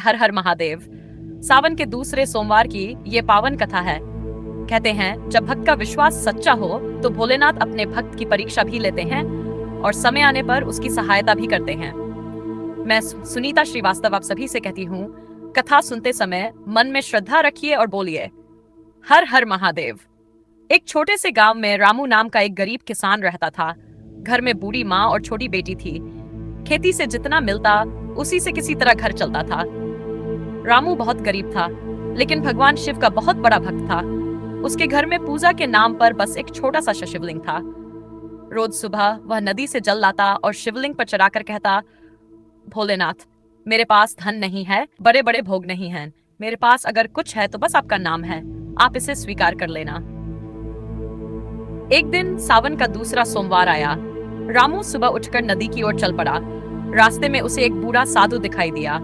हर हर महादेव। सावन के दूसरे सोमवार की ये पावन कथा है। कहते हैं जब भक्त का विश्वास सच्चा हो तो भोलेनाथ अपने भक्त की परीक्षा भी लेते हैं और समय आने पर उसकी सहायता भी करते हैं। मैं सुनीता श्रीवास्तव आप सभी से कहती हूँ, कथा सुनते समय मन में श्रद्धा रखिए और बोलिए हर हर महादेव। एक छोटे से गांव में रामू नाम का एक गरीब किसान रहता था। घर में बूढ़ी माँ और छोटी बेटी थी। खेती से जितना मिलता उसी से किसी तरह घर चलता था। रामू बहुत गरीब था, लेकिन भगवान शिव का बहुत बड़ा भक्त था। उसके घर में पूजा के नाम पर बस एक छोटा सा शिवलिंग था। रोज सुबह वह नदी से जल लाता और शिवलिंग पर चढ़ाकर कहता, भोलेनाथ, मेरे पास धन नहीं है, बड़े बड़े भोग नहीं हैं, मेरे पास अगर कुछ है तो बस आपका नाम है, आप इसे स्वीकार कर लेना। एक दिन सावन का दूसरा सोमवार आया। रामू सुबह उठकर नदी की ओर चल पड़ा। रास्ते में उसे एक बूढ़ा साधु दिखाई दिया।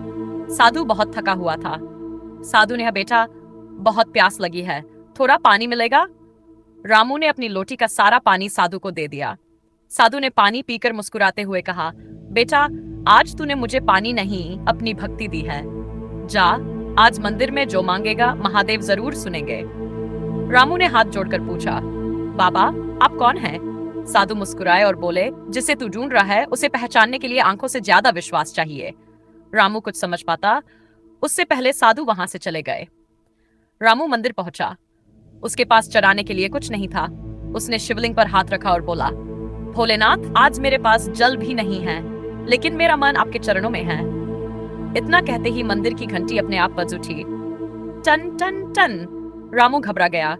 साधु बहुत थका हुआ था। साधु ने कहा, बेटा, बहुत प्यास लगी है, थोड़ा पानी मिलेगा? रामू ने अपनी लोटी का सारा पानी साधु को दे दिया। साधु ने पानी पीकर मुस्कुराते हुए कहा, बेटा, आज तूने मुझे पानी नहीं अपनी भक्ति दी है। जा, आज मंदिर में जो मांगेगा महादेव जरूर सुनेंगे। रामू ने हाथ जोड़कर पूछा, बाबा, आप कौन हैं? साधु मुस्कुराए और बोले, जिसे तू ढूंढ रहा है उसे पहचानने के लिए आंखों से ज्यादा विश्वास चाहिए। रामू कुछ समझ पाता उससे पहले साधु वहां से चले गए। रामू मंदिर पहुंचा। उसके पास चढ़ाने के लिए कुछ नहीं था। उसने शिवलिंग पर हाथ रखा और बोला, भोलेनाथ, आज मेरे पास जल भी नहीं है, लेकिन मेरा मन आपके चरणों में है। इतना कहते ही मंदिर की घंटी अपने आप बज उठी। Ton ton ton. रामू घबरा गया।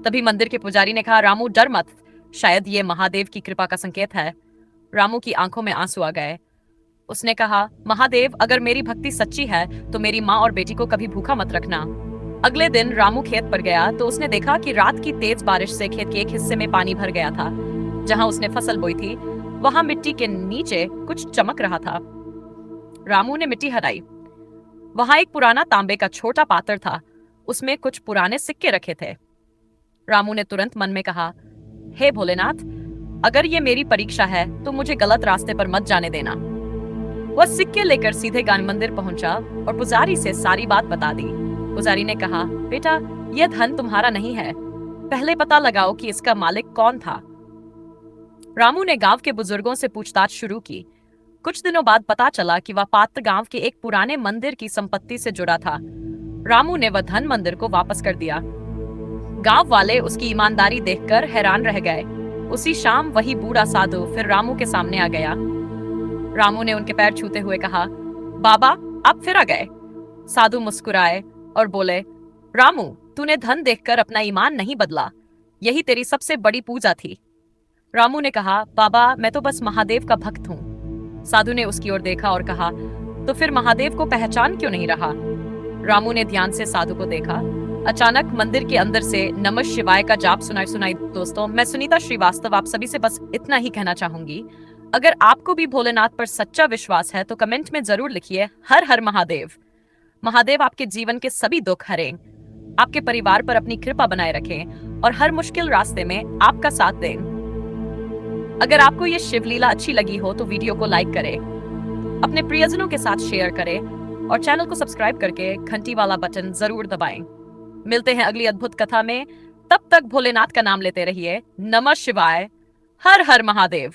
तभी मंदिर के पुजारी ने कहा, रामू, डर मत, शायद ये महादेव की कृपा का संकेत है। रामू की आंखों में आंसू आ गए। उसने कहा, महादेव, अगर मेरी भक्ति सच्ची है तो मेरी माँ और बेटी को कभी भूखा मत रखना। अगले दिन रामू खेत पर गया तो उसने देखा कि रात की तेज बारिश से खेत के एक हिस्से में पानी भर गया था। जहां उसने फसल बोई थी वहां मिट्टी के नीचे कुछ चमक रहा था। रामू ने मिट्टी हटाई। वहां एक पुराना तांबे का छोटा पात्र था। उसमें कुछ पुराने सिक्के रखे थे। रामू ने तुरंत मन में कहा, हे भोलेनाथ, अगर ये मेरी परीक्षा है तो मुझे गलत रास्ते पर मत जाने देना। वह सिक्के लेकर सीधे ज्ञान मंदिर पहुंचा और पुजारी से सारी बात बता दी। पुजारी ने कहा, बेटा, यह धन तुम्हारा नहीं है, पहले पता लगाओ कि इसका मालिक कौन था। रामू ने गांव के बुजुर्गों से पूछताछ शुरू की। कुछ दिनों बाद पता चला कि वह पात्र गांव के एक पुराने मंदिर की संपत्ति से जुड़ा था। रामू ने वह धन मंदिर को वापस कर दिया। गांव वाले उसकी ईमानदारी देखकर हैरान रह गए। उसी शाम वही बूढ़ा साधु फिर रामू के सामने आ गया। रामू ने उनके पैर छूते हुए कहा, बाबा, आप फिर आ गए। साधु मुस्कुराए और बोले, रामू, तूने धन देखकर अपना ईमान नहीं बदला, यही तेरी सबसे बड़ी पूजा थी। रामू ने कहा, बाबा, मैं तो बस महादेव का भक्त हूँ। साधु ने उसकी ओर देखा और कहा, तो फिर महादेव को पहचान क्यों नहीं रहा? रामू ने ध्यान से साधु को देखा। अचानक मंदिर के अंदर से नमः शिवाय का जाप सुनाई। दोस्तों, मैं सुनीता श्रीवास्तव आप सभी से बस इतना ही कहना चाहूंगी, अगर आपको भी भोलेनाथ पर सच्चा विश्वास है तो कमेंट में जरूर लिखिए हर हर महादेव। महादेव आपके जीवन के सभी दुख हरें, आपके परिवार पर अपनी कृपा बनाए रखें और हर मुश्किल रास्ते में आपका साथ दें। अगर आपको ये शिवलीला अच्छी लगी हो तो वीडियो को लाइक करें, अपने प्रियजनों के साथ शेयर करें और चैनल को सब्सक्राइब करके घंटी वाला बटन जरूर दबाएं। मिलते हैं अगली अद्भुत कथा में। तब तक भोलेनाथ का नाम लेते रहिए। नमः शिवाय, हर हर महादेव।